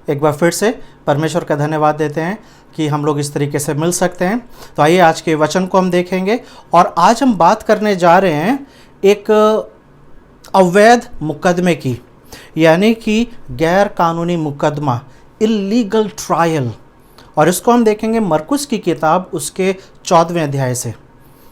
एक बार फिर से परमेश्वर का धन्यवाद देते हैं कि हम लोग इस तरीके से मिल सकते हैं। तो आइए आज के वचन को हम देखेंगे और आज हम बात करने जा रहे हैं एक अवैध मुकदमे की, यानी कि गैर कानूनी मुकदमा, इल्लीगल ट्रायल। और इसको हम देखेंगे मरकुस की किताब उसके 14वें अध्याय से।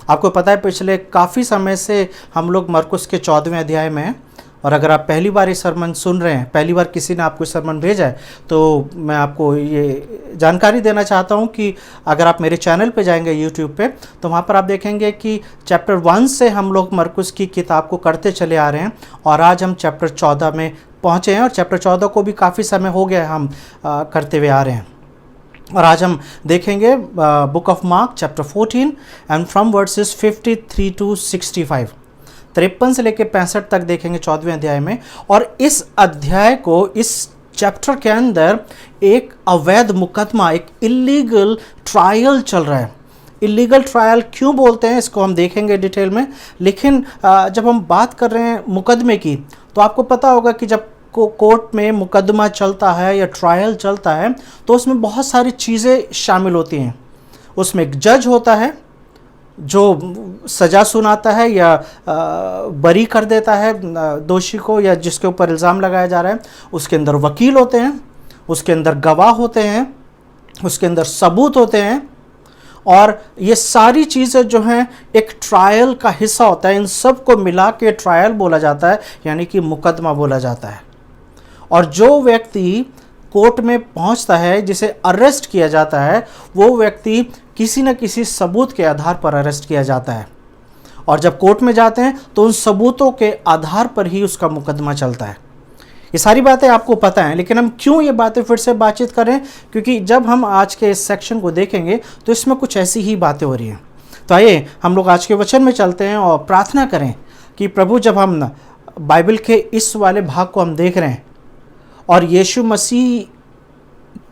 आपको पता है पिछले काफ़ी समय से हम लोग मरकुस के 14वें अध्याय में हैं। और अगर आप पहली बार ये सरमन सुन रहे हैं, पहली बार किसी ने आपको सरमन भेजा है, तो मैं आपको ये जानकारी देना चाहता हूँ कि अगर आप मेरे चैनल पे जाएंगे यूट्यूब पे, तो वहाँ पर आप देखेंगे कि चैप्टर 1 से हम लोग मरकुस की किताब को करते चले आ रहे हैं और आज हम चैप्टर 14 में पहुँचे हैं। और चैप्टर 14 को भी काफ़ी समय हो गया हम करते हुए आ रहे हैं। और आज हम देखेंगे book of Mark chapter 14 and from verses 53 to 65, 53 से लेकर 65 तक देखेंगे 14वें अध्याय में। और इस अध्याय को, इस चैप्टर के अंदर एक अवैध मुकदमा, एक इल्लीगल ट्रायल चल रहा है। इल्लीगल ट्रायल क्यों बोलते हैं इसको हम देखेंगे डिटेल में। लेकिन जब हम बात कर रहे हैं मुकदमे की, तो आपको पता होगा कि जब कोर्ट में मुकदमा चलता है या ट्रायल चलता है तो उसमें बहुत सारी चीज़ें शामिल होती हैं। उसमें एक जज होता है जो सज़ा सुनाता है या बरी कर देता है दोषी को या जिसके ऊपर इल्ज़ाम लगाया जा रहा है। उसके अंदर वकील होते हैं, उसके अंदर गवाह होते हैं, उसके अंदर सबूत होते हैं। और ये सारी चीज़ें जो हैं एक ट्रायल का हिस्सा होता है। इन सब को मिला के ट्रायल बोला जाता है, यानी कि मुकदमा बोला जाता है। और जो व्यक्ति कोर्ट में पहुंचता है, जिसे अरेस्ट किया जाता है, वो व्यक्ति किसी न किसी सबूत के आधार पर अरेस्ट किया जाता है। और जब कोर्ट में जाते हैं तो उन सबूतों के आधार पर ही उसका मुकदमा चलता है। ये सारी बातें आपको पता हैं, लेकिन हम क्यों ये बातें फिर से बातचीत करें, क्योंकि जब हम आज के इस सेक्शन को देखेंगे तो इसमें कुछ ऐसी ही बातें हो रही हैं। तो आइए हम लोग आज के वचन में चलते हैं और प्रार्थना करें कि प्रभु, जब हम बाइबल के इस वाले भाग को हम देख रहे हैं और यीशु मसीह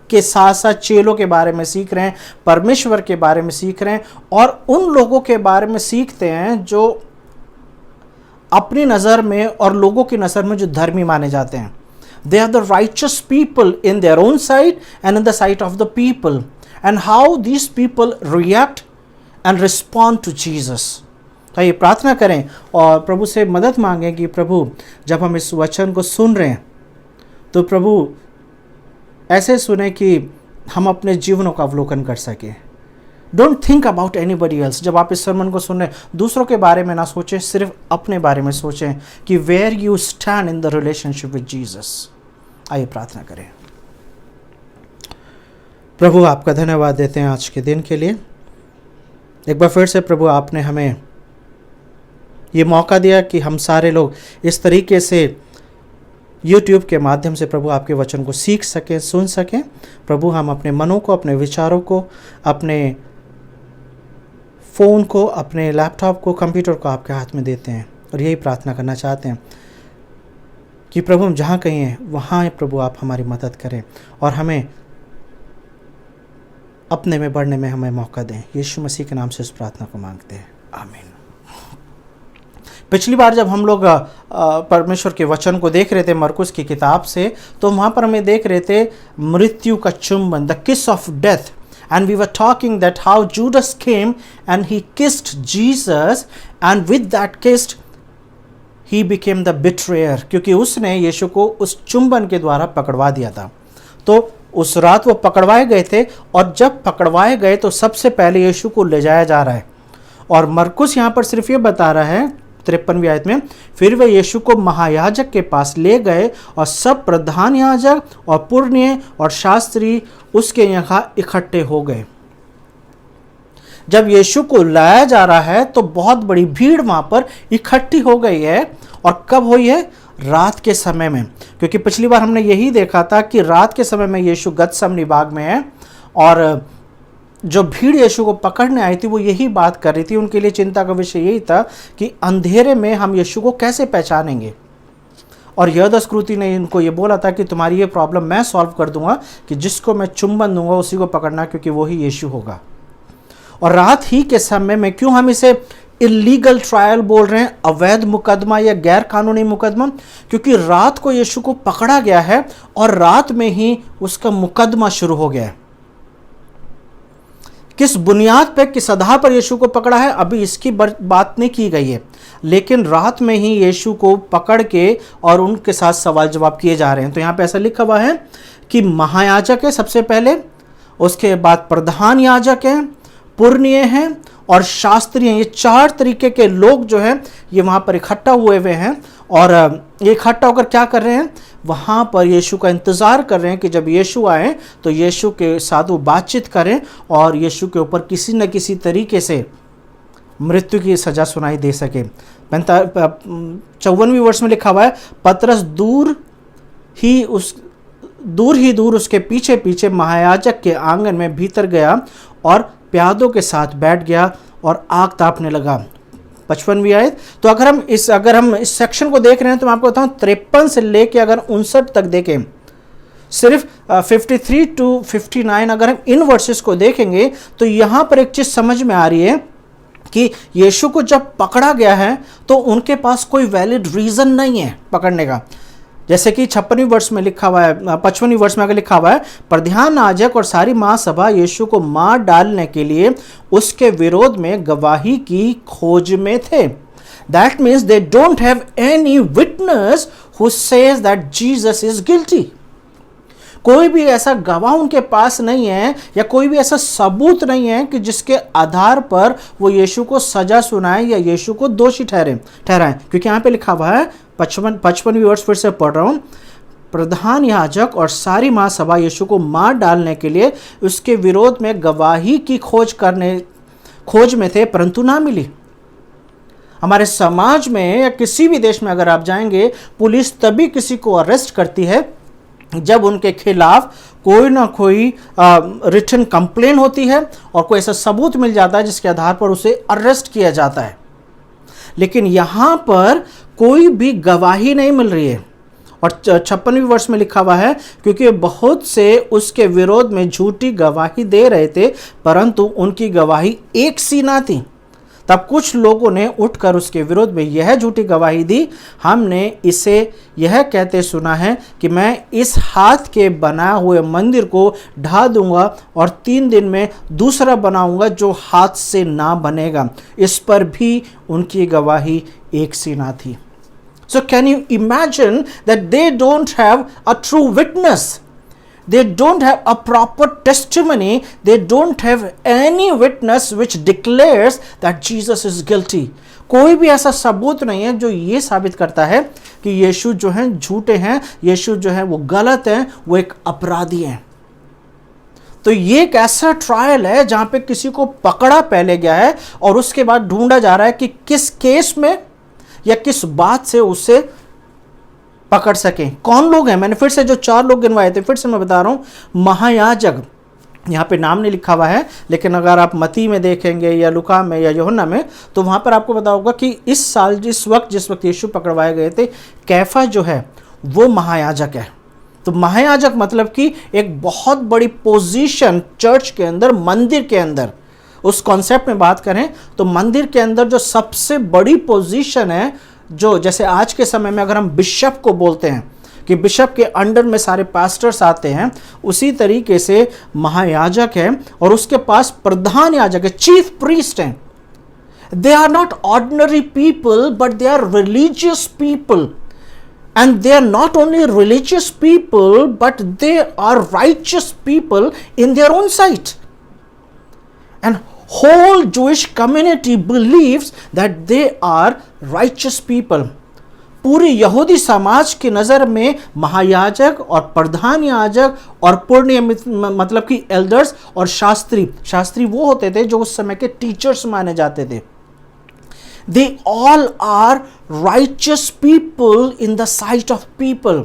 के साथ साथ चेलों के बारे में सीख रहे हैं, परमेश्वर के बारे में सीख रहे हैं और उन लोगों के बारे में सीखते हैं जो अपनी नज़र में और लोगों की नज़र में जो धर्मी माने जाते हैं। They are the righteous people in their own sight and in the sight of the people, and how these people react and respond to Jesus. तो ये प्रार्थना करें और प्रभु से मदद मांगें कि प्रभु, जब हम इस वचन को सुन रहे हैं तो प्रभु ऐसे सुने कि हम अपने जीवनों का अवलोकन कर सकें। Don't think about anybody else. जब आप इस सरमन को सुन रहे हैं, दूसरों के बारे में ना सोचें, सिर्फ अपने बारे में सोचें कि where you stand in the relationship with Jesus. आइए प्रार्थना करें। प्रभु, आपका धन्यवाद देते हैं आज के दिन के लिए। एक बार फिर से प्रभु, आपने हमें ये मौका दिया कि हम सारे लोग इस तरीके से YouTube के माध्यम से प्रभु आपके वचन को सीख सकें, सुन सकें। प्रभु, हम अपने मनों को, अपने विचारों को, अपने फ़ोन को, अपने लैपटॉप को, कंप्यूटर को आपके हाथ में देते हैं और यही प्रार्थना करना चाहते हैं कि प्रभु, हम जहाँ कहीं हैं वहाँ प्रभु आप हमारी मदद करें और हमें अपने में बढ़ने में हमें मौका दें। यीशु मसीह के नाम से इस प्रार्थना को मांगते हैं, आमीन। पिछली बार जब हम लोग परमेश्वर के वचन को देख रहे थे मरकुस की किताब से, तो वहाँ पर हमें देख रहे थे मृत्यु का चुंबन, the kiss of death. And we were talking that how Judas came and he kissed Jesus and with that kissed he became the betrayer, क्योंकि उसने यीशु को उस चुंबन के द्वारा पकड़वा दिया था। तो उस रात वो पकड़वाए गए थे और जब पकड़वाए गए तो सबसे पहले यीशु को ले जाया जा रहा है। और मरकुस यहाँ पर सिर्फ ये बता रहा है 53वीं आयत में, फिर वे यीशु को महायाजक के पास ले गए और सब प्रधान याजक और पुरनिये और शास्त्री उसके यहाँ इकट्ठे हो गए। जब यीशु को लाया जा रहा है तो बहुत बड़ी भीड़ वहाँ पर इकट्ठी हो गई है। और कब हुई है? रात के समय में, क्योंकि पिछली बार हमने यही देखा था कि रात के समय में यीशु गतसमनी बाग में है और जो भीड़ यीशु को पकड़ने आई थी वो यही बात कर रही थी। उनके लिए चिंता का विषय यही था कि अंधेरे में हम यीशु को कैसे पहचानेंगे। और यहूदा इस्करियोती ने इनको ये बोला था कि तुम्हारी ये प्रॉब्लम मैं सॉल्व कर दूंगा, कि जिसको मैं चुंबन दूंगा उसी को पकड़ना, क्योंकि वही यीशु होगा। और रात ही के समय में क्यों हम इसे इलीगल ट्रायल बोल रहे हैं, अवैध मुकदमा या गैर कानूनी मुकदमा, क्योंकि रात को यीशु को पकड़ा गया है और रात में ही उसका मुकदमा शुरू हो गया है। किस बुनियाद पर, किस आधार पर यीशु को पकड़ा है अभी इसकी बात नहीं की गई है, लेकिन रात में ही यीशु को पकड़ के और उनके साथ सवाल जवाब किए जा रहे हैं। तो यहाँ पे ऐसा लिखा हुआ है कि महायाजक है सबसे पहले, उसके बाद प्रधान याजक हैं, पुरनिये हैं और शास्त्री हैं। ये 4 तरीके के लोग जो हैं ये वहाँ पर इकट्ठा हुए हैं और ये इकट्ठा होकर क्या कर रहे हैं, वहाँ पर यीशु का इंतज़ार कर रहे हैं कि जब यीशु आए तो यीशु के साथ वो बातचीत करें और यीशु के ऊपर किसी न किसी तरीके से मृत्यु की सज़ा सुनाई दे सके। 54वीं वर्ष में लिखा हुआ है, पतरस दूर ही दूर उसके पीछे पीछे महायाजक के आंगन में भीतर गया और प्यादों के साथ बैठ गया और आग तापने लगा। 55वीं आयत। तो अगर हम इस सेक्शन को देख रहे हैं तो मैं आपको बताऊं 53 से लेके अगर 59 तक देखें, सिर्फ 53 टू 59 अगर हम इन वर्सेस को देखेंगे तो यहाँ पर एक चीज़ समझ में आ रही है कि यीशु को जब पकड़ा गया है तो उनके पास कोई वैलिड रीज़न नहीं है पकड़ने का। जैसे कि 56वीं वर्ष में लिखा हुआ है, 55वीं वर्ष में अगर लिखा हुआ है, प्रधान याजक और सारी महासभा यीशु को मार डालने के लिए उसके विरोध में गवाही की खोज में थे। That means they don't have any witness who says that Jesus is guilty. कोई भी ऐसा गवाह उनके पास नहीं है या कोई भी ऐसा सबूत नहीं है कि जिसके आधार पर वो यीशु को सजा सुनाए या यीशु को दोषी ठहराएं। क्योंकि यहाँ पे लिखा हुआ है 55वीं वर्ष फिर से पढ़ रहा हूँ, प्रधान याजक और सारी महासभा यीशु को मार डालने के लिए उसके विरोध में गवाही की खोज में थे परंतु ना मिली। हमारे समाज में या किसी भी देश में अगर आप जाएंगे, पुलिस तभी किसी को अरेस्ट करती है जब उनके खिलाफ कोई ना कोई रिटन कंप्लेन होती है और कोई ऐसा सबूत मिल जाता है जिसके आधार पर उसे अरेस्ट किया जाता है। लेकिन यहाँ पर कोई भी गवाही नहीं मिल रही है। और 56वीं वर्ष में लिखा हुआ है, क्योंकि बहुत से उसके विरोध में झूठी गवाही दे रहे थे परंतु उनकी गवाही एक सी ना थी। तब कुछ लोगों ने उठकर उसके विरोध में यह झूठी गवाही दी, हमने इसे यह कहते सुना है कि मैं इस हाथ के बना हुए मंदिर को ढा दूंगा और 3 दिन में दूसरा बनाऊंगा जो हाथ से ना बनेगा। इस पर भी उनकी गवाही एक सी ना थी। So can you imagine that they don't have a true witness? They don't have a proper testimony. They don't have any witness which declares that Jesus is guilty. कोई भी ऐसा सबूत नहीं है जो ये साबित करता है कि यीशु जो हैं झूठे हैं, यीशु जो है वो गलत हैं, वो एक अपराधी हैं। तो ये एक ऐसा ट्रायल है जहां पे किसी को पकड़ा पहले गया है और उसके बाद ढूंढा जा रहा है कि किस केस में या किस बात से उसे पकड़ सकें। कौन लोग हैं? मैंने फिर से जो 4 लोग गिनवाए थे फिर से मैं बता रहा हूं। महायाजक, यहाँ पे नाम नहीं लिखा हुआ है लेकिन अगर आप मती में देखेंगे या लुका में या यूहन्ना में तो वहाँ पर आपको पता होगा कि इस साल जिस वक्त यीशु पकड़वाए गए थे, कैफा जो है वो महायाजक है। तो महायाजक मतलब कि एक बहुत बड़ी पोजीशन चर्च के अंदर, मंदिर के अंदर। उस कॉन्सेप्ट में बात करें तो मंदिर के अंदर जो सबसे बड़ी पोजीशन है, जो जैसे आज के समय में अगर हम बिशप को बोलते हैं कि बिशप के अंडर में सारे पास्टर्स आते हैं, उसी तरीके से महायाजक है और उसके पास प्रधान याजक है, चीफ प्रीस्ट हैं। They are not ordinary people but they are religious people, and they are not only religious people but they are righteous people in their own sight. And whole Jewish community believes that they are righteous people. पूरी यहूदी समाज की नज़र में महायाजक और प्रधान याजक और पुण्य मतलब कि एल्डर्स और शास्त्री वो होते थे जो उस समय के टीचर्स माने जाते थे। They all are righteous people in the sight of people.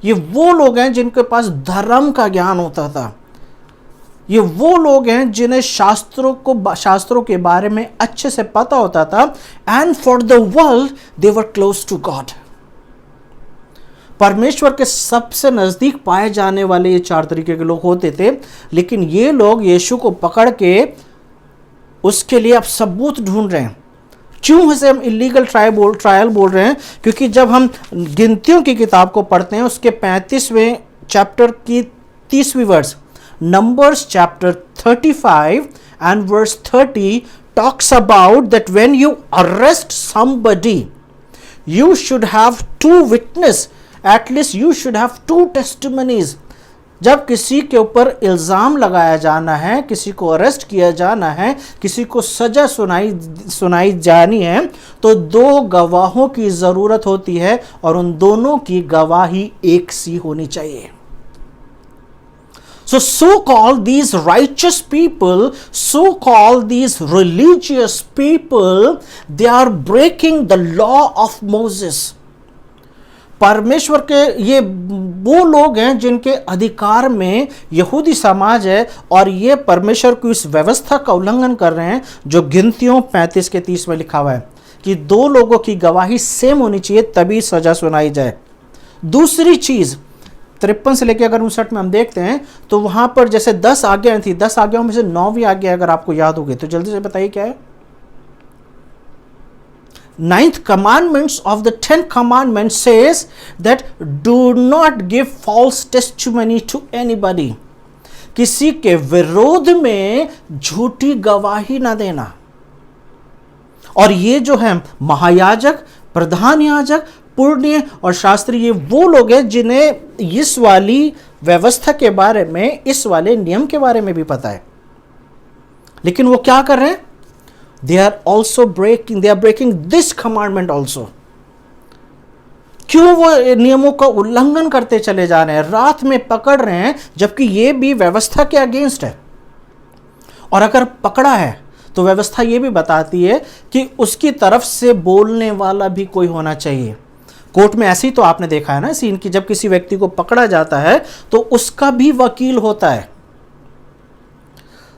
ये वो लोग हैं जिनके पास धर्म का ज्ञान होता था। ये वो लोग हैं जिन्हें शास्त्रों के बारे में अच्छे से पता होता था। And for the world they were close to God. परमेश्वर के सबसे नजदीक पाए जाने वाले ये 4 तरीके के लोग होते थे। लेकिन ये लोग यीशु को पकड़ के उसके लिए अब सबूत ढूंढ रहे हैं। क्यों इसे हम इलीगल ट्रायल बोल रहे हैं? क्योंकि जब हम गिनतियों की किताब को पढ़ते हैं उसके 35वें चैप्टर की 30वीं verse, Numbers chapter 35 and verse 30 talks about that when you arrest somebody you should have two witness, at least you should have two testimonies. जब किसी के ऊपर इल्ज़ाम लगाया जाना है, किसी को अरेस्ट किया जाना है, किसी को सज़ा सुनाई जानी है, तो दो गवाहों की ज़रूरत होती है और उन दोनों की गवाही एक सी होनी चाहिए. So-called these righteous people, so-called these religious people, they are breaking the law of Moses. परमेश्वर के ये वो लोग हैं जिनके अधिकार में यहूदी समाज है और ये परमेश्वर की इस व्यवस्था का उल्लंघन कर रहे हैं जो गिनतियों 35 के 30 में लिखा हुआ है कि दो लोगों की गवाही सेम होनी चाहिए तभी सजा सुनाई जाए. दूसरी चीज 53 से लेकर अगर 59 में हम देखते हैं तो वहां पर जैसे 10 आज्ञाएं थी, 10 आज्ञाओं में से 9वीं आज्ञा अगर आपको याद होगी तो जल्दी से बताइए क्या है? 9th commandments of the 10th commandment says that do not give false testimony to anybody. किसी के विरोध में झूठी गवाही ना देना. और ये जो है महायाजक, प्रधान याजक, पुण्य और शास्त्री, ये वो लोग हैं जिन्हें इस वाली व्यवस्था के बारे में, इस वाले नियम के बारे में भी पता है, लेकिन वो क्या कर रहे हैं? they are breaking this commandment also. क्यों वो नियमों का उल्लंघन करते चले जा रहे हैं, रात में पकड़ रहे हैं, जबकि ये भी व्यवस्था के अगेंस्ट है. और अगर पकड़ा है तो व्यवस्था ये भी बताती है कि उसकी तरफ से बोलने वाला भी कोई होना चाहिए. कोर्ट में ऐसे ही तो आपने देखा है ना सीन की, जब किसी व्यक्ति को पकड़ा जाता है तो उसका भी वकील होता है,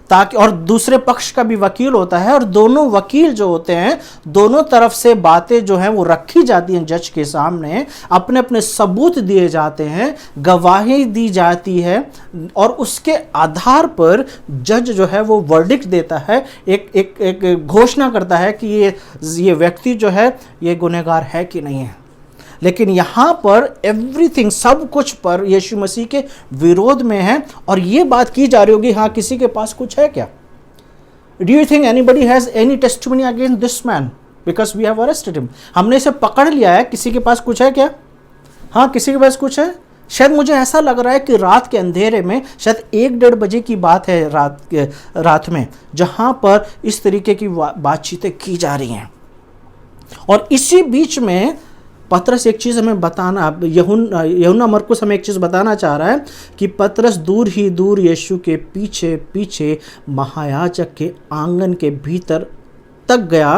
ताकि, और दूसरे पक्ष का भी वकील होता है, और दोनों वकील जो होते हैं दोनों तरफ से बातें जो हैं वो रखी जाती हैं जज के सामने, अपने अपने सबूत दिए जाते हैं, गवाही दी जाती है और उसके आधार पर जज जो है वो वर्डिक्ट देता है, एक घोषणा करता है कि ये व्यक्ति जो है ये गुनहगार है कि नहीं है. लेकिन यहां पर एवरीथिंग, सब कुछ पर यीशु मसीह के विरोध में है और ये बात की जा रही होगी, हाँ किसी के पास कुछ है क्या? Do you think anybody has any testimony against this man because we have arrested him? हमने इसे पकड़ लिया है, किसी के पास कुछ है क्या? हाँ किसी के पास कुछ है? शायद मुझे ऐसा लग रहा है कि रात के अंधेरे में, शायद 1-1:30 बजे की बात है रात में, जहां पर इस तरीके की बातचीतें की जा रही हैं. और इसी बीच में पतरस एक चीज़ हमें बताना, यूहन्ना मरकुस हमें एक चीज़ बताना चाह रहा है कि पतरस दूर ही दूर यीशु के पीछे पीछे महायाजक के आंगन के भीतर तक गया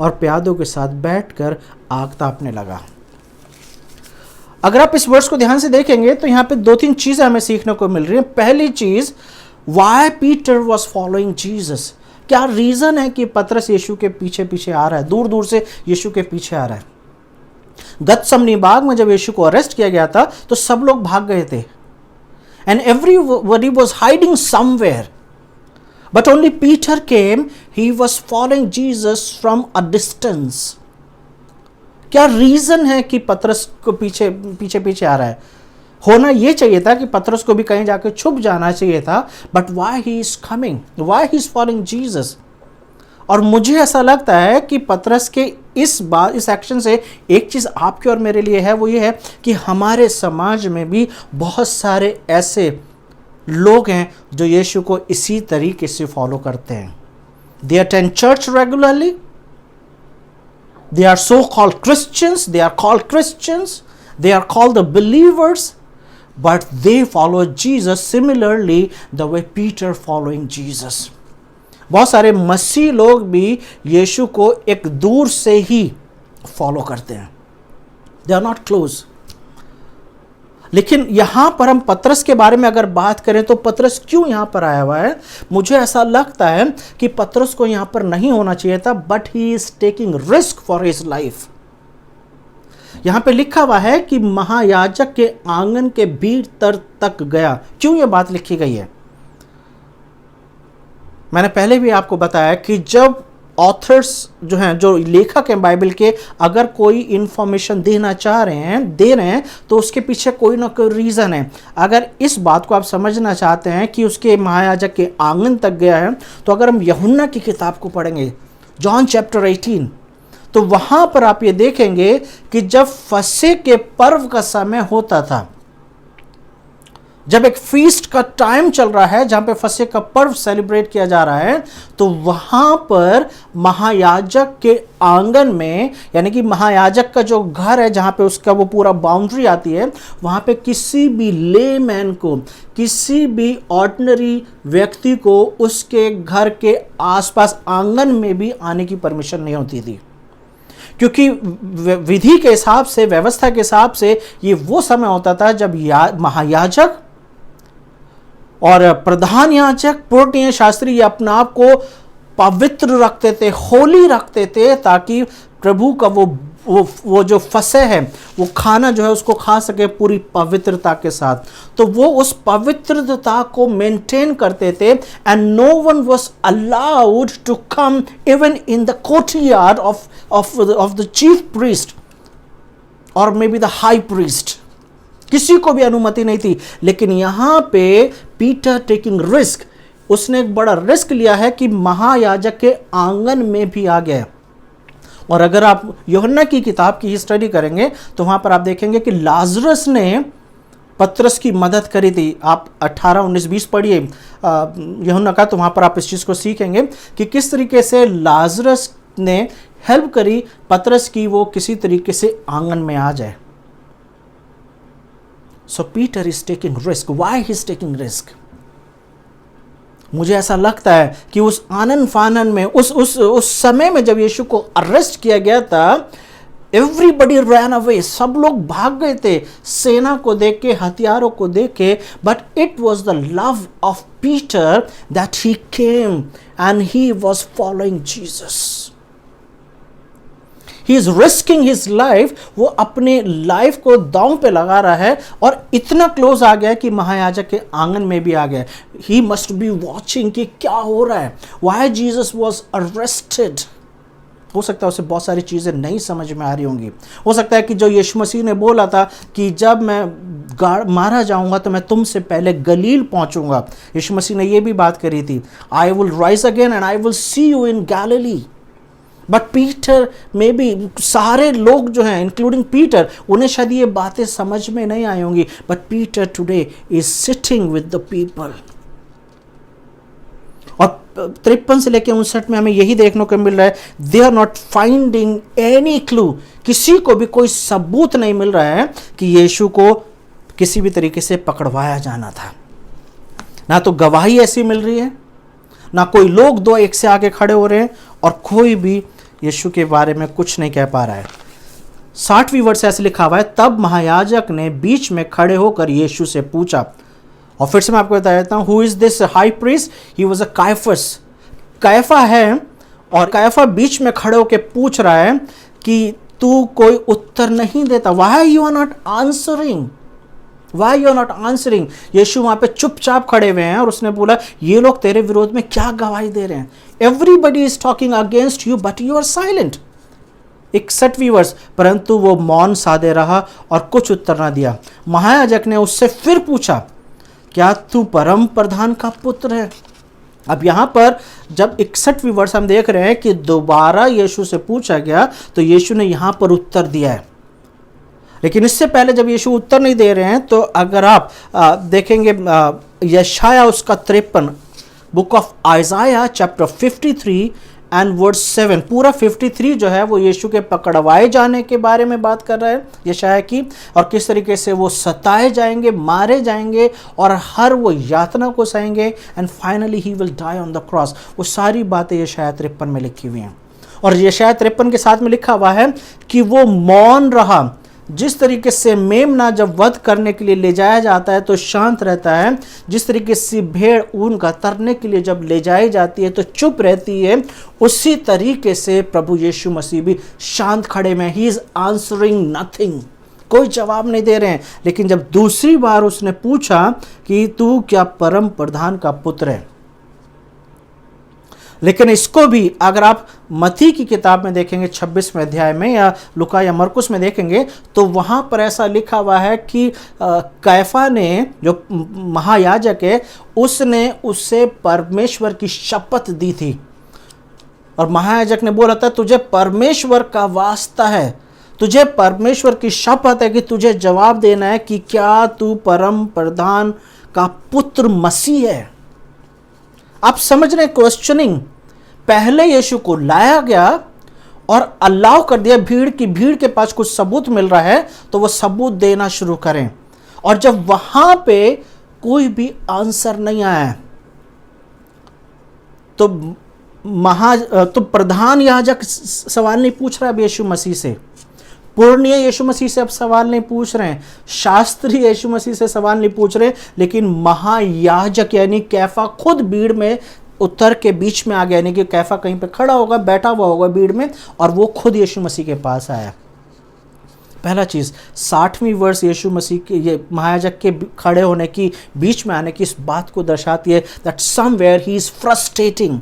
और प्यादों के साथ बैठकर आग तापने लगा. अगर आप इस वर्ष को ध्यान से देखेंगे तो यहाँ पे 2-3 चीज़ें हमें सीखने को मिल रही हैं. पहली चीज़, why Peter was following Jesus. क्या रीज़न है कि पतरस यीशु के पीछे पीछे आ रहा है, दूर दूर से यीशु के पीछे आ रहा है? गतसमनी बाग में जब यीशु को अरेस्ट किया गया था तो सब लोग भाग गए थे, and everybody was hiding somewhere, but only Peter came. He was following Jesus from a distance. क्या रीजन है कि पतरस को पीछे पीछे आ रहा है? होना यह चाहिए था कि पतरस को भी कहीं जाकर छुप जाना चाहिए था, but why he is coming, why he is following Jesus. और मुझे ऐसा लगता है कि पतरस के इस एक्शन से एक चीज़ आपके और मेरे लिए है, वो ये है कि हमारे समाज में भी बहुत सारे ऐसे लोग हैं जो यीशु को इसी तरीके से फॉलो करते हैं. They attend church regularly, they are so called Christians, they are called Christians, they are called the believers, but they follow Jesus similarly the way Peter following Jesus. बहुत सारे मसीह लोग भी यीशु को एक दूर से ही फॉलो करते हैं, दे आर नॉट क्लोज. लेकिन यहां पर हम पतरस के बारे में अगर बात करें तो पतरस क्यों यहां पर आया हुआ है? मुझे ऐसा लगता है कि पतरस को यहां पर नहीं होना चाहिए था, but he is taking risk for his life. यहां पे लिखा हुआ है कि महायाजक के आंगन के भीतर तक गया. क्यों यह बात लिखी गई है? मैंने पहले भी आपको बताया कि जब ऑथर्स जो हैं, जो लेखक हैं बाइबल के, अगर कोई इंफॉर्मेशन देना चाह रहे हैं, दे रहे हैं, तो उसके पीछे कोई ना कोई रीज़न है। अगर इस बात को आप समझना चाहते हैं कि उसके महायाजक के आंगन तक गया है, तो अगर हम यूहन्ना की किताब को पढ़ेंगे, जॉन चैप्टर 18, तो वहाँ पर आप ये देखेंगे कि जब फसह के पर्व का समय होता था, जब एक फीस्ट का टाइम चल रहा है जहां पे फसह का पर्व सेलिब्रेट किया जा रहा है, तो वहां पर महायाजक के आंगन में, यानी कि महायाजक का जो घर है जहां पे उसका वो पूरा बाउंड्री आती है, वहां पे किसी भी लेमैन को, किसी भी ऑर्डिनरी व्यक्ति को उसके घर के आसपास आंगन में भी आने की परमिशन नहीं होती थी। क्योंकि विधि के हिसाब से, व्यवस्था के हिसाब से ये वो समय होता था जब महायाजक और प्रधान याजक, पुरोहित, शास्त्री ये अपने आप को पवित्र रखते थे, होली रखते थे, ताकि प्रभु का वो जो फसह है, वो खाना जो है उसको खा सके पूरी पवित्रता के साथ। तो वो उस पवित्रता को मेंटेन करते थे, and no one was allowed to come even in the courtyard of the chief priest और maybe the high priest. किसी को भी अनुमति नहीं थी। लेकिन यहां पे पीटर टेकिंग रिस्क, उसने एक बड़ा रिस्क लिया है कि महायाजक के आंगन में भी आ गया। और अगर आप यूहन्ना की किताब की स्टडी करेंगे तो वहां पर आप देखेंगे कि लाजरस ने पतरस की मदद करी थी। आप 18, 19, 20 पढ़िए यूहन्ना का, तो वहां पर आप इस चीज को सीखेंगे कि किस तरीके से लाजरस ने हेल्प करी पतरस की, वो किसी तरीके से आंगन में आ जाए। So Peter is taking risk. Why he's taking risk? मुझे ऐसा लगता है कि उस आनन फानन में, उस समय में जब यीशु को अरेस्ट किया गया था, एवरीबडी रैन अवे, सब लोग भाग गए थे सेना को देख के, हथियारों को देख के। But it was the love of Peter that he came and he was following Jesus. He is risking his life, वो अपने लाइफ को दांव पे लगा रहा है और इतना क्लोज आ गया कि महायाजक के आंगन में भी आ गया। He must be watching कि क्या हो रहा है, why Jesus was arrested। हो सकता है उसे बहुत सारी चीज़ें नहीं समझ में आ रही होंगी। हो सकता है कि जो यीशु मसीह ने बोला था कि जब मैं मारा जाऊंगा तो मैं तुमसे पहले गलील पहुंचूंगा, यीशु मसीह ने ये भी बात करी थी, I will rise again and I will see you in Galilee। But Peter में भी, सारे लोग जो हैं इंक्लूडिंग पीटर, उन्हें शायद ये बातें समझ में नहीं आई होंगी। But Peter today is sitting with the people. और 53 से लेकर 59 में हमें यही देखने को मिल रहा है, they are not finding any clue. किसी को भी कोई सबूत नहीं मिल रहा है कि यीशु को किसी भी तरीके से पकड़वाया जाना था। ना तो गवाही ऐसी मिल रही है, ना कोई लोग दो एक से आगे खड़े हो रहे हैं, और कोई भी यीशु के बारे में कुछ नहीं कह पा रहा है। 60वीं वर्ष ऐसे लिखा हुआ है, तब महायाजक ने बीच में खड़े होकर यीशु से पूछा। और फिर से मैं आपको बता देता हूं, who is this high priest? He was a Caiaphas. Caiaphas है, और कायफा बीच में खड़े होकर पूछ रहा है कि तू कोई उत्तर नहीं देता। Why you are not answering, Why you are not answering? यीशु वहां पे चुपचाप खड़े हुए हैं और उसने बोला, ये लोग तेरे विरोध में क्या गवाही दे रहे हैं? Everybody is talking against you, but you are silent। 61वीं वर्ष, परंतु वो मौन साधे रहा और कुछ उत्तर ना दिया। महायाजक ने उससे फिर पूछा, क्या तू परम प्रधान का पुत्र है? अब यहां पर जब 61वीं वर्ष हम देख रहे हैं कि दोबारा यीशु से पूछा गया, तो यीशु ने यहां पर उत्तर दिया है। लेकिन इससे पहले जब यीशु उत्तर नहीं दे रहे हैं, तो अगर आप देखेंगे यशाया उसका 53, book of Isaiah chapter 53 and verse 7, पूरा 53 जो है वो यीशु के पकड़वाए जाने के बारे में बात कर रहा है यशाया की, और किस तरीके से वो सताए जाएंगे, मारे जाएंगे और हर वो यातना को सहेंगे, and finally he will die on the cross. वो सारी बातें यशाया 53 में लिखी हुई हैं। और यशाया 53 के साथ में लिखा हुआ है कि वो मौन रहा। जिस तरीके से मेमना जब वध करने के लिए ले जाया जाता है तो शांत रहता है, जिस तरीके से भेड़ ऊन कतरने के लिए जब ले जाई जाती है तो चुप रहती है, उसी तरीके से प्रभु यीशु मसीह भी शांत खड़े में, ही इज आंसरिंग नथिंग, कोई जवाब नहीं दे रहे हैं। लेकिन जब दूसरी बार उसने पूछा कि तू क्या परम प्रधान का पुत्र है, लेकिन इसको भी अगर आप मत्ती की किताब में देखेंगे 26वें अध्याय में, या लुका या मरकुस में देखेंगे, तो वहाँ पर ऐसा लिखा हुआ है कि कैफा ने, जो महायाजक है, उसने उससे परमेश्वर की शपथ दी थी। और महायाजक ने बोला था तुझे परमेश्वर का वास्ता है, तुझे परमेश्वर की शपथ है कि तुझे जवाब देना है कि क्या तू परम प्रधान का पुत्र मसीह है। आप समझ रहे, क्वेश्चनिंग। पहले यीशु को लाया गया और अलाउ कर दिया, भीड़ के पास कुछ सबूत मिल रहा है तो वो सबूत देना शुरू करें। और जब वहां पे कोई भी आंसर नहीं आया तो प्रधान याजक सवाल नहीं पूछ रहा अब यीशु मसीह से, पुण्य यीशु मसीह से अब सवाल नहीं पूछ रहे हैं, शास्त्री यीशु मसीह से सवाल नहीं पूछ रहे, लेकिन महायाजक यानी कैफा खुद भीड़ में उत्तर के बीच में आ गया। यानी कि कैफा कहीं पे खड़ा होगा, बैठा हुआ होगा भीड़ में, और वो खुद यीशु मसीह के पास आया। पहला चीज, 60वीं वर्ष यीशु मसीह के ये महायाजक के खड़े होने की, बीच में आने की, इस बात को दर्शाती है that somewhere he is frustrating.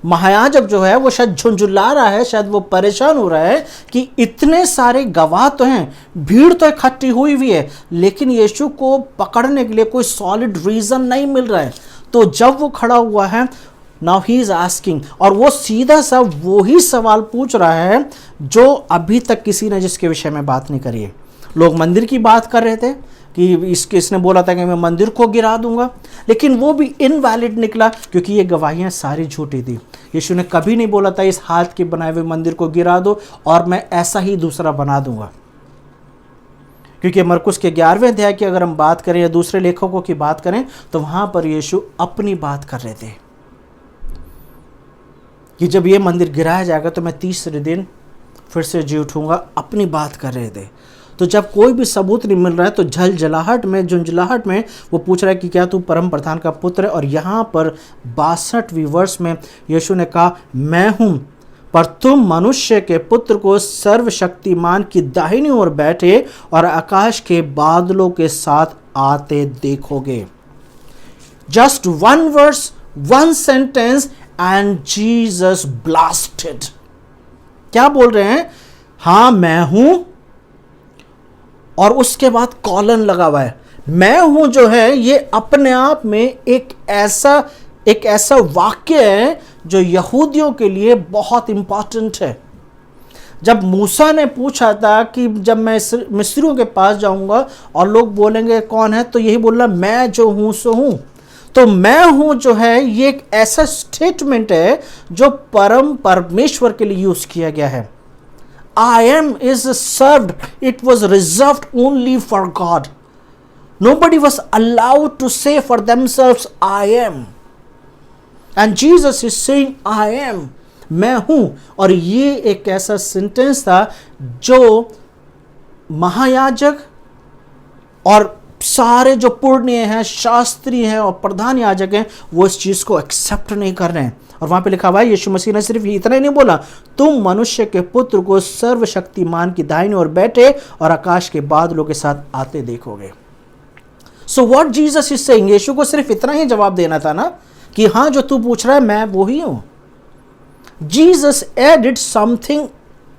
महायाजक जो है वो शायद झुंझुला रहा है, शायद वो परेशान हो रहा है कि इतने सारे गवाह तो हैं, भीड़ तो इकट्ठी हुई हुई है, लेकिन यीशु को पकड़ने के लिए कोई सॉलिड रीजन नहीं मिल रहा है। तो जब वो खड़ा हुआ है, नाउ ही इज आस्किंग, और वो सीधा सा वो ही सवाल पूछ रहा है जो अभी तक किसी ने जिसके विषय में बात नहीं करी है। लोग मंदिर की बात कर रहे थे कि इसने बोला था कि मैं मंदिर को गिरा दूंगा, लेकिन वो भी इनवैलिड निकला क्योंकि ये गवाहियां सारी झूठी थी। यीशु ने कभी नहीं बोला था इस हाथ के बनाए हुए मंदिर को गिरा दो और मैं ऐसा ही दूसरा बना दूंगा। क्योंकि मरकुस के 11वें अध्याय की अगर हम बात करें या दूसरे लेखकों की बात करें तो वहां पर यीशु अपनी बात कर रहे थे कि जब ये मंदिर गिराया जाएगा तो मैं तीसरे दिन फिर से जी उठूंगा, अपनी बात कर रहे थे। तो जब कोई भी सबूत नहीं मिल रहा है तो झुंझलाहट में वो पूछ रहा है कि क्या तू परम प्रधान का पुत्र है। और यहाँ पर 62वीं वर्ष में यीशु ने कहा मैं हूँ, पर तुम मनुष्य के पुत्र को सर्वशक्तिमान की दाहिनी ओर बैठे और आकाश के बादलों के साथ आते देखोगे। Just 1 verse, 1 sentence and Jesus blasted. क्या बोल रहे हैं? हाँ मैं हूं, और उसके बाद कॉलन लगा हुआ है। मैं हूं जो है ये अपने आप में एक ऐसा वाक्य है जो यहूदियों के लिए बहुत इंपॉर्टेंट है। जब मूसा ने पूछा था कि जब मैं मिस्रियों के पास जाऊंगा और लोग बोलेंगे कौन है, तो यही बोलना मैं जो हूं सो हूं। तो मैं हूं जो है ये एक ऐसा स्टेटमेंट है जो परमेश्वर के लिए यूज किया गया है। I am is served, it was reserved only for God. Nobody was allowed to say for themselves I am. And Jesus is saying I am, मैं हूं। और ये एक ऐसा सेंटेंस था जो महायाजक और सारे जो पुण्य हैं, शास्त्री हैं और प्रधान याजक हैं, वो इस चीज को एक्सेप्ट नहीं कर रहे हैं। और वहां पे लिखा हुआ है यीशु मसीह ने सिर्फ इतना ही नहीं बोला, तुम मनुष्य के पुत्र को सर्वशक्तिमान की दाहिनी ओर बैठे और आकाश के बादलों के साथ आते देखोगे। So what Jesus is saying, Yeshu को सिर्फ इतना ही जवाब देना था ना कि हाँ जो तू पूछ रहा है मैं वो ही हूं। Jesus added something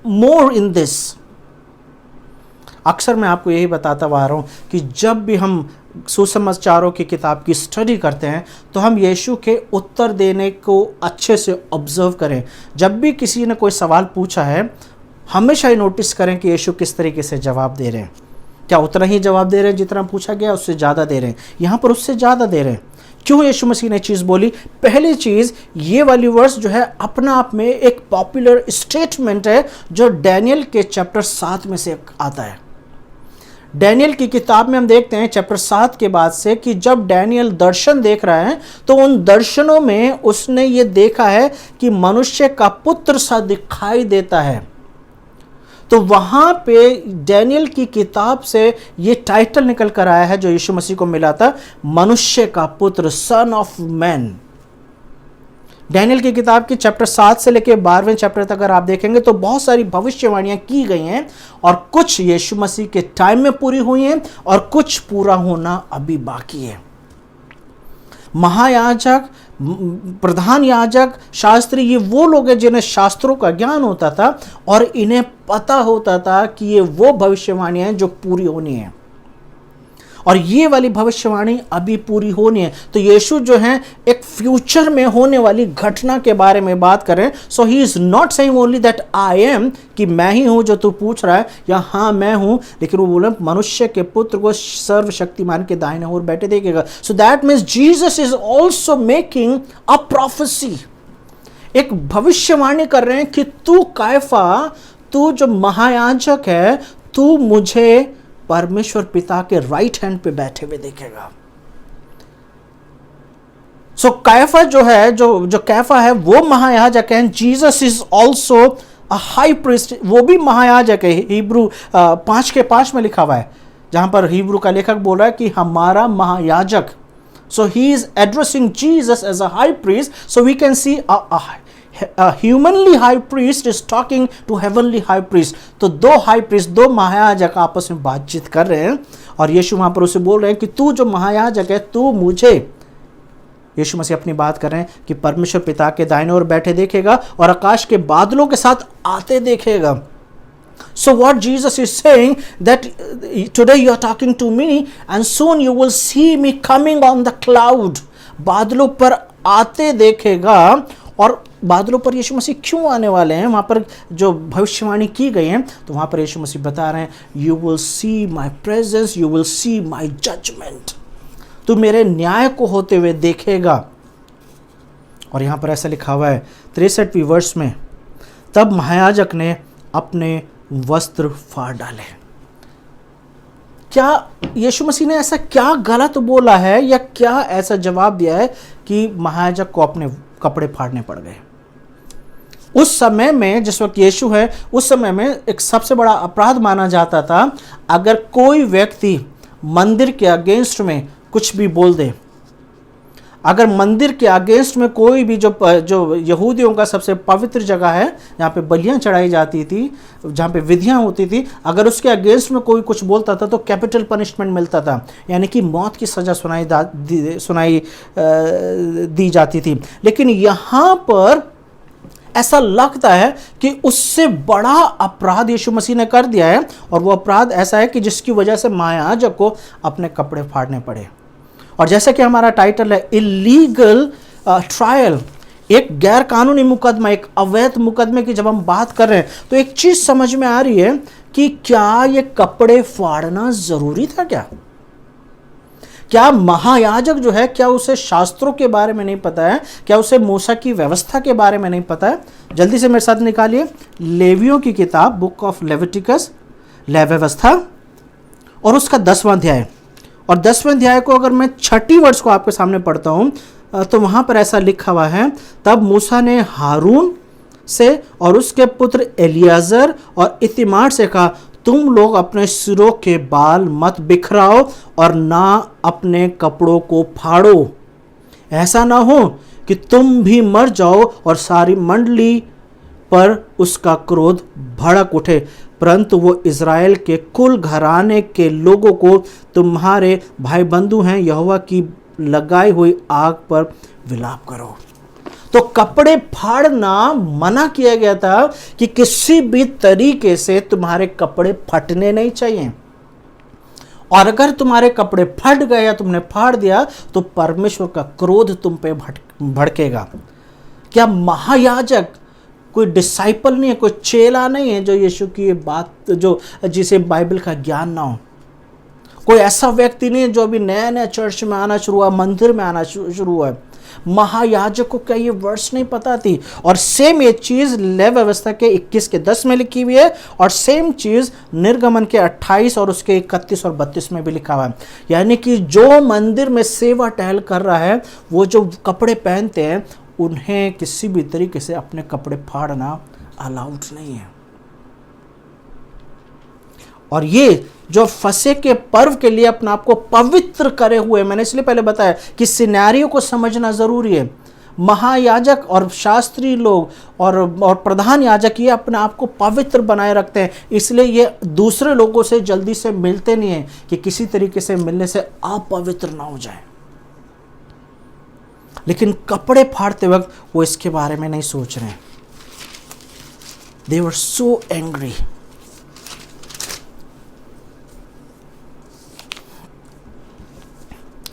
more in this. अक्सर मैं आपको यही बताता आ रहा हूं कि जब भी हम सुसमाचारों की किताब की स्टडी करते हैं तो हम यीशु के उत्तर देने को अच्छे से ऑब्जर्व करें। जब भी किसी ने कोई सवाल पूछा है हमेशा ही नोटिस करें कि यीशु किस तरीके से जवाब दे रहे हैं। क्या उतना ही जवाब दे रहे हैं जितना पूछा गया, उससे ज़्यादा दे रहे हैं? यहाँ पर उससे ज़्यादा दे रहे हैं। क्यों यीशु मसीह ने चीज़ बोली? पहली चीज़, ये वाली वर्स जो है अपना आप में एक पॉपुलर स्टेटमेंट है जो डैनियल के चैप्टर 7 में से आता है। डैनियल की किताब में हम देखते हैं चैप्टर 7 के बाद से कि जब डैनियल दर्शन देख रहा है तो उन दर्शनों में उसने ये देखा है कि मनुष्य का पुत्र सा दिखाई देता है। तो वहां पे डैनियल की किताब से ये टाइटल निकल कर आया है जो यीशु मसीह को मिला था, मनुष्य का पुत्र, सन ऑफ मैन। डैनियल की किताब की चैप्टर 7 से लेकर 12वें चैप्टर तक अगर आप देखेंगे तो बहुत सारी भविष्यवाणियां की गई हैं और कुछ यीशु मसीह के टाइम में पूरी हुई हैं और कुछ पूरा होना अभी बाकी है। महायाजक, प्रधान याजक, शास्त्री, ये वो लोग हैं जिन्हें शास्त्रों का ज्ञान होता था और इन्हें पता होता था कि ये वो भविष्यवाणियां हैं जो पूरी होनी है, और ये वाली भविष्यवाणी अभी पूरी होनी है। तो यीशु जो है एक फ्यूचर में होने वाली घटना के बारे में बात करें। So he is not saying only that I am, कि मैं ही हूं जो तू पूछ रहा है, या हाँ मैं हूं, लेकिन वो बोले मनुष्य के पुत्र को सर्वशक्तिमान के दाहिने ओर बैठे देखेगा। So that means Jesus is also making a prophecy, एक भविष्यवाणी कर रहे हैं कि तू कायफा, तू जो महायाजक है, तू मुझे परमेश्वर पिता के राइट हैंड पे बैठे हुए देखेगा। सो कायफा जो है, जो कैफा है, वो महायाजक है। Jesus is also a high priest, वो भी महायाजक है। हिब्रू 5:5 में लिखा हुआ है, जहां पर हिब्रू का लेखक बोल रहा है कि हमारा महायाजक। So he is addressing Jesus as a high priest. So we can see humanly high priest is talking to heavenly high priest। तो दो हाई प्रीस्ट, दो महायाजक आपस में बातचीत कर रहे हैं, और यीशु वहां पर उसे बोल रहे हैं कि तू जो महायाजक है, तू मुझे, यीशु मसीह अपनी बात कर रहे हैं कि परमेश्वर पिता के दाहिने ओर बैठे देखेगा और आकाश के बादलों के साथ आते देखेगा। So what Jesus is saying that today you are talking to me and soon you will see me coming on the cloud। बादलों पर आते देखेगा। और बादलों पर यीशु मसीह क्यों आने वाले हैं, वहाँ पर जो भविष्यवाणी की गई है, तो वहाँ पर यीशु मसीह बता रहे हैं, you will see my presence, you will see my judgement, तू मेरे न्याय को होते हुए देखेगा। और यहाँ पर ऐसा लिखा हुआ है 63वीं वर्ष में, तब महायाजक ने अपने वस्त्र फाड़ डाले। क्या यीशु मसीह ने ऐसा क्या गलत बोला है, या क्या ऐसा जवाब दिया है कि महायाजक को अपने कपड़े फाड़ने पड़ गए? उस समय में, जिस वक्त यीशु है, उस समय में एक सबसे बड़ा अपराध माना जाता था अगर कोई व्यक्ति मंदिर के अगेंस्ट में कुछ भी बोल दे। अगर मंदिर के अगेंस्ट में कोई भी, जो यहूदियों का सबसे पवित्र जगह है, जहाँ पे बलियाँ चढ़ाई जाती थी, जहाँ पे विधियाँ होती थी, अगर उसके अगेंस्ट में कोई कुछ बोलता था तो कैपिटल पनिशमेंट मिलता था, यानी कि मौत की सज़ा दी जाती थी। लेकिन यहाँ पर ऐसा लगता है कि उससे बड़ा अपराध यीशु मसीह ने कर दिया है, और वो अपराध ऐसा है कि जिसकी वजह से महायाजक को अपने कपड़े फाड़ने पड़े। और जैसे कि हमारा टाइटल है इलीगल ट्रायल, एक गैर कानूनी मुकदमा, एक अवैध मुकदमे की जब हम बात कर रहे हैं, तो एक चीज समझ में आ रही है कि क्या ये कपड़े फाड़ना जरूरी था? क्या महायाजक जो है, क्या उसे शास्त्रों के बारे में नहीं पता है? क्या उसे मूसा की व्यवस्था के बारे में नहीं पता है? जल्दी से मेरे साथ निकालिए लेवियों की किताब, बुक ऑफ लेविटिकस, लय व्यवस्था, और उसका 10वां अध्याय। और 10वें अध्याय को अगर मैं 6ठी वर्ष को आपके सामने पढ़ता हूं, तो वहां पर ऐसा लिखा हुआ है, तब मूसा ने हारून से और उसके पुत्र एलियाजर और इतिमार से कहा, तुम लोग अपने सिरों के बाल मत बिखराओ और ना अपने कपड़ों को फाड़ो, ऐसा ना हो कि तुम भी मर जाओ और सारी मंडली पर उसका क्रोध भड़क उठे, परंतु वो इज़राइल के कुल घराने के लोगों को तुम्हारे भाई बंधु हैं, यहोवा की लगाई हुई आग पर विलाप करो। तो कपड़े फाड़ना मना किया गया था कि किसी भी तरीके से तुम्हारे कपड़े फटने नहीं चाहिए, और अगर तुम्हारे कपड़े फट गए या तुमने फाड़ दिया तो परमेश्वर का क्रोध तुम पे भड़केगा। क्या महायाजक कोई डिसाइपल नहीं है, कोई चेला नहीं है जो यीशु की ये बात, जो जिसे बाइबल का ज्ञान ना हो? कोई ऐसा व्यक्ति नहीं है जो अभी नया नया चर्च में आना शुरू हुआ, मंदिर में आना शुरू हुआ है। महायाजक को क्या ये वर्ड्स नहीं पता थी? और सेम ये चीज लेव व्यवस्था के 21:10 में लिखी हुई है, और सेम चीज निर्गमन के 28 और उसके 31 और 32 में भी लिखा हुआ है। यानी कि जो मंदिर में सेवा टहल कर रहा है, वो जो कपड़े पहनते हैं, उन्हें किसी भी तरीके से अपने कपड़े फाड़ना अलाउड नहीं है। और ये जो फसह के पर्व के लिए अपने आप को पवित्र करे हुए, मैंने इसलिए पहले बताया कि सिनेरियो को समझना जरूरी है। महायाजक और शास्त्री लोग और प्रधान याजक ये अपने आप को पवित्र बनाए रखते हैं, इसलिए ये दूसरे लोगों से जल्दी से मिलते नहीं हैं कि किसी तरीके से मिलने से अपवित्र ना हो जाए। लेकिन कपड़े फाड़ते वक्त वो इसके बारे में नहीं सोच रहे हैं। They were so angry.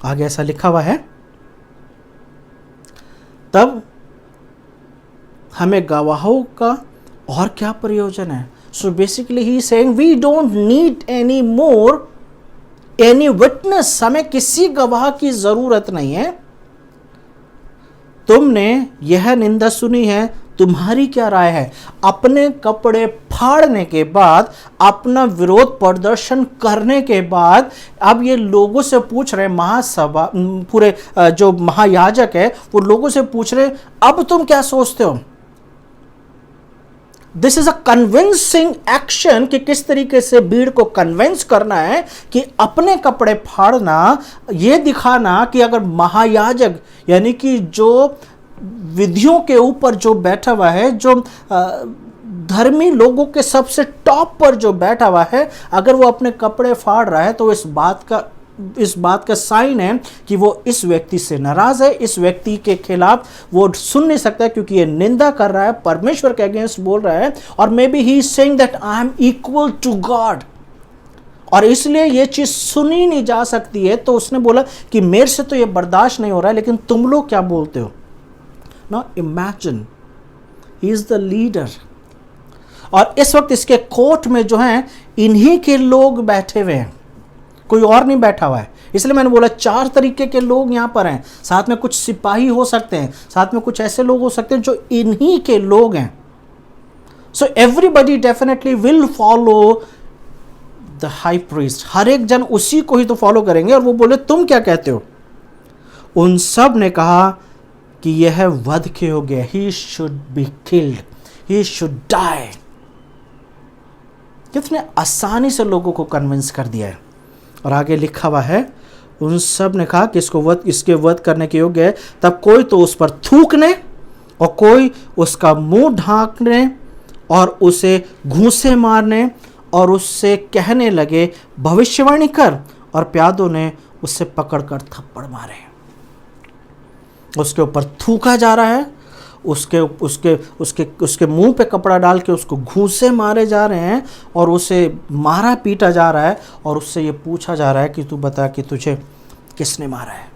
आगे ऐसा लिखा हुआ है, तब हमें गवाहों का और क्या प्रयोजन है। So basically he saying we don't need any more any witness, हमें किसी गवाह की जरूरत नहीं है। तुमने यह निंदा सुनी है, तुम्हारी क्या राय है। अपने कपड़े फाड़ने के बाद, अपना विरोध प्रदर्शन करने के बाद अब ये लोगों से पूछ रहे, महासभा पूरे जो महायाजक है वो लोगों से पूछ रहे, अब तुम क्या सोचते हो। This is a convincing action कि किस तरीके से भीड़ को कन्विंस करना है कि अपने कपड़े फाड़ना, यह दिखाना कि अगर महायाजक यानी कि जो विधियों के ऊपर जो बैठा हुआ है, जो धर्मी लोगों के सबसे टॉप पर जो बैठा हुआ है, अगर वो अपने कपड़े फाड़ रहा है तो इस बात का साइन है कि वो इस व्यक्ति से नाराज है, इस व्यक्ति के खिलाफ वो सुन नहीं सकता क्योंकि ये निंदा कर रहा है, परमेश्वर के अगेंस्ट बोल रहा है। और maybe he is saying that I am equal to God, और इसलिए ये चीज सुनी नहीं जा सकती है। तो उसने बोला कि मेरे से तो ये बर्दाश्त नहीं हो रहा है, लेकिन तुम लोग क्या बोलते हो। Now imagine he is the leader, और इस वक्त इसके कोर्ट में जो है इन्हीं के लोग बैठे हुए हैं, कोई और नहीं बैठा हुआ है। इसलिए मैंने बोला 4 तरीके के लोग यहां पर हैं। साथ में कुछ सिपाही हो सकते हैं, साथ में कुछ ऐसे लोग हो सकते हैं जो इन्हीं के लोग हैं। So everybody definitely will follow the high priest, हर एक जन उसी को ही तो फॉलो करेंगे। और वो बोले तुम क्या कहते हो। उन सब ने कहा कि यह वध के योग्य है, he should be killed, he should die. कितने आसानी से लोगों को कन्विंस कर दिया है। और आगे लिखा हुआ है, उन सब ने कहा कि इसके वध करने के योग्य है। तब कोई तो उस पर थूकने और कोई उसका मुंह ढांकने और उसे घूंसे मारने और उससे कहने लगे भविष्यवाणी कर। और प्यादों ने उससे पकड़कर थप्पड़ मारे। उसके ऊपर थूका जा रहा है, उसके मुंह पे कपड़ा डाल के उसको घूंसे मारे जा रहे हैं और उसे मारा पीटा जा रहा है। और उससे ये पूछा जा रहा है कि तू बता कि तुझे किसने मारा है।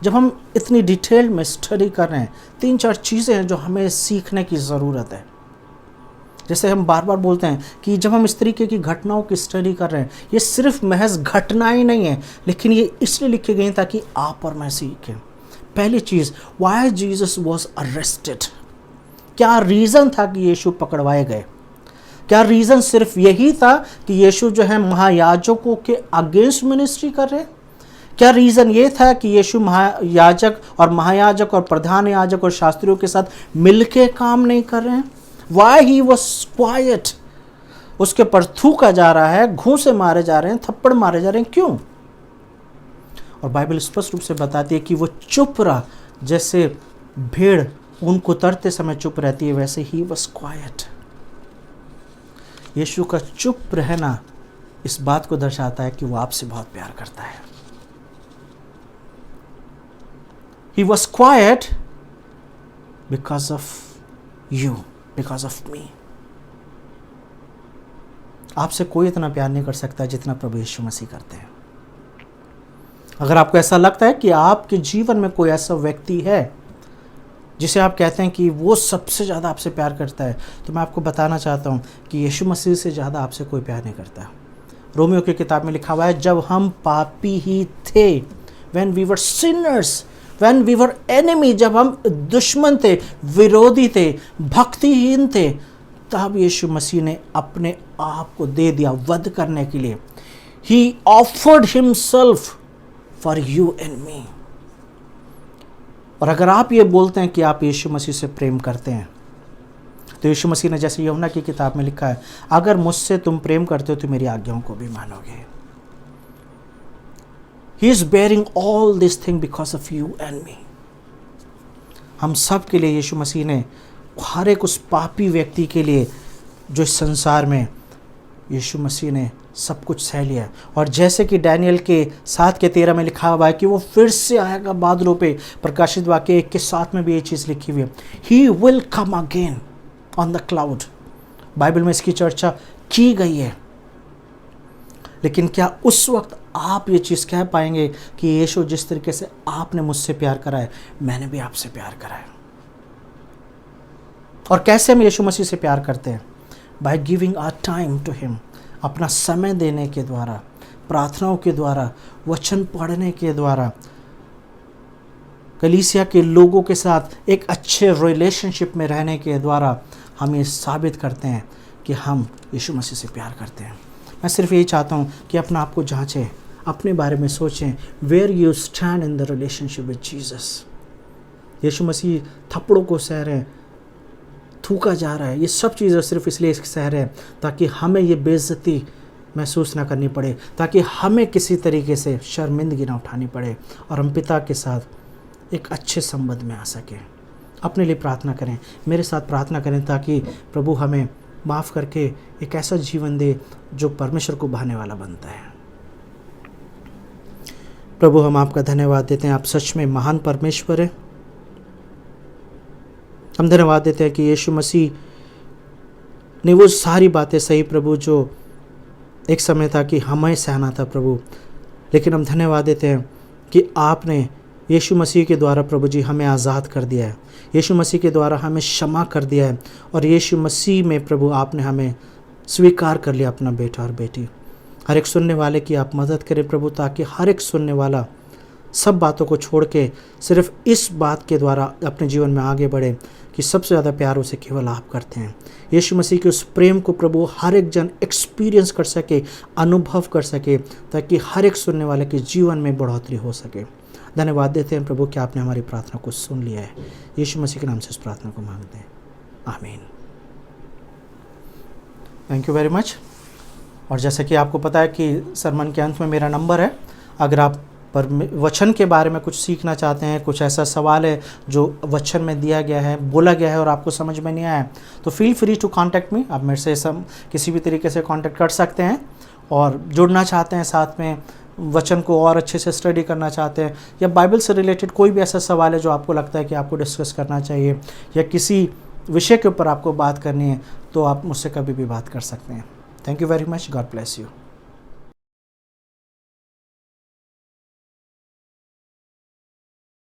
जब हम इतनी डिटेल में स्टडी कर रहे हैं, 3-4 चीज़ें हैं जो हमें सीखने की ज़रूरत है। जैसे हम बार बार बोलते हैं कि जब हम इस तरीके की घटनाओं की स्टडी कर रहे हैं, ये सिर्फ महज घटनाएं नहीं है, लेकिन ये इसलिए लिखी गई ताकि आप और मैं सीखें। पहली चीज़, वाई जीसस वॉज अरेस्टेड। क्या रीज़न था कि यीशु पकड़वाए गए। क्या रीज़न सिर्फ यही था कि यीशु जो है महायाजकों के अगेंस्ट मिनिस्ट्री कर रहे हैं। क्या रीज़न ये था कि यीशु महायाजक और प्रधान याजक और शास्त्रियों के साथ मिलके काम नहीं कर रहे हैं। Why he was quite. उसके पर थूका जा रहा है, घूंसे मारे जा रहे हैं, थप्पड़ मारे जा रहे हैं, क्यों। और बाइबल स्पष्ट रूप से बताती है कि वो चुप रहा, जैसे भेड़ ऊन कुतरते समय चुप रहती है, वैसे ही वॉज क्वाइट। यीशु का चुप रहना इस बात को दर्शाता है कि वो आपसे बहुत प्यार करता है। He was quiet because of you, because of me. आपसे कोई इतना प्यार नहीं कर सकता जितना प्रभु यीशु मसीह करते हैं। अगर आपको ऐसा लगता है कि आपके जीवन में कोई ऐसा व्यक्ति है जिसे आप कहते हैं कि वो सबसे ज़्यादा आपसे प्यार करता है, तो मैं आपको बताना चाहता हूँ कि यीशु मसीह से ज़्यादा आपसे कोई प्यार नहीं करता। रोमियो की किताब में लिखा हुआ है, जब हम पापी ही थे, when we were sinners, when we were enemy, जब हम दुश्मन थे, विरोधी थे, भक्तिहीन थे, तब यीशु मसीह ने अपने आप को दे दिया वध करने के लिए। He offered himself for you and me. और अगर आप ये बोलते हैं कि आप यीशु मसीह से प्रेम करते हैं, तो यीशु मसीह ने जैसे यूहन्ना की किताब में लिखा है, अगर मुझसे तुम प्रेम करते हो तो मेरी आज्ञाओं को भी मानोगे। He is bearing all this thing because of you and me. हम सब के लिए यीशु मसीह ने, हर एक उस पापी व्यक्ति के लिए जो इस संसार में यीशु मसीह ने सब कुछ सह लिया। और जैसे कि डैनियल के 7:13 में लिखा हुआ है कि वो फिर से आएगा बादलों पे, प्रकाशित वाक्य 1:7 में भी ये चीज़ लिखी हुई है, he will come again on the cloud. Bible में इसकी चर्चा की गई है। लेकिन क्या उस वक्त आप ये चीज़ कह पाएंगे कि यीशु जिस तरीके से आपने मुझसे प्यार करा है, मैंने भी आपसे प्यार करा है? और कैसे हम यीशु मसीह से प्यार करते हैं? By giving our time to him, अपना समय देने के द्वारा, प्रार्थनाओं के द्वारा, वचन पढ़ने के द्वारा, कलीसिया के लोगों के साथ एक अच्छे रिलेशनशिप में रहने के द्वारा हम ये साबित करते हैं कि हम यीशु मसीह से प्यार करते हैं। मैं सिर्फ यही चाहता हूँ कि अपना आप को जांचें, अपने बारे में सोचें, where you stand in the relationship with Jesus. Yeshu Masih थप्पड़ों को सह रहे हैं, थूका जा रहा है, ये सब चीज़ें सिर्फ इसलिए सह रहे हैं ताकि हमें ये बेइज्जती महसूस ना करनी पड़े, ताकि हमें किसी तरीके से शर्मिंदगी ना उठानी पड़े और हम पिता के साथ एक अच्छे संबंध में आ सकें। अपने लिए प्रार्थना करें, मेरे साथ प्रार्थना करें ताकि प्रभु हमें माफ़ करके एक ऐसा जीवन दे जो परमेश्वर को भाने वाला बनता है। प्रभु, हम आपका धन्यवाद देते हैं, आप सच में महान परमेश्वर हैं। हम धन्यवाद देते हैं कि यीशु मसीह ने वो सारी बातें सही प्रभु जो एक समय था कि हमें सहना था प्रभु, लेकिन हम धन्यवाद देते हैं कि आपने यीशु मसीह के द्वारा प्रभु जी हमें आज़ाद कर दिया है, यीशु मसीह के द्वारा हमें क्षमा कर दिया है, और यीशु मसीह में प्रभु आपने हमें स्वीकार कर लिया अपना बेटा और बेटी। हर एक सुनने वाले की आप मदद करें प्रभु, ताकि हर एक सुनने वाला सब बातों को छोड़ के सिर्फ इस बात के द्वारा अपने जीवन में आगे बढ़े कि सबसे ज़्यादा प्यार उसे केवल आप करते हैं। यीशु मसीह के उस प्रेम को प्रभु हर एक जन एक्सपीरियंस कर सके, अनुभव कर सके, ताकि हर एक सुनने वाले के जीवन में बढ़ोतरी हो सके। धन्यवाद देते हैं प्रभु कि आपने हमारी प्रार्थना को सुन लिया है। यीशु मसीह के नाम से इस प्रार्थना को मांगते हैं, आमीन। Thank you very much. और जैसे कि आपको पता है कि सरमन के अंत में मेरा नंबर है, अगर आप पर वचन के बारे में कुछ सीखना चाहते हैं, कुछ ऐसा सवाल है जो वचन में दिया गया है, बोला गया है और आपको समझ में नहीं आया, तो feel free to contact me. आप मेरे से किसी भी तरीके से कांटेक्ट कर सकते हैं, और जुड़ना चाहते हैं साथ में, वचन को और अच्छे से स्टडी करना चाहते हैं, या बाइबल से रिलेटेड कोई भी ऐसा सवाल है जो आपको लगता है कि आपको डिस्कस करना चाहिए, या किसी विषय के ऊपर आपको बात करनी है, तो आप मुझसे कभी भी बात कर सकते हैं। Thank you very much. God bless you.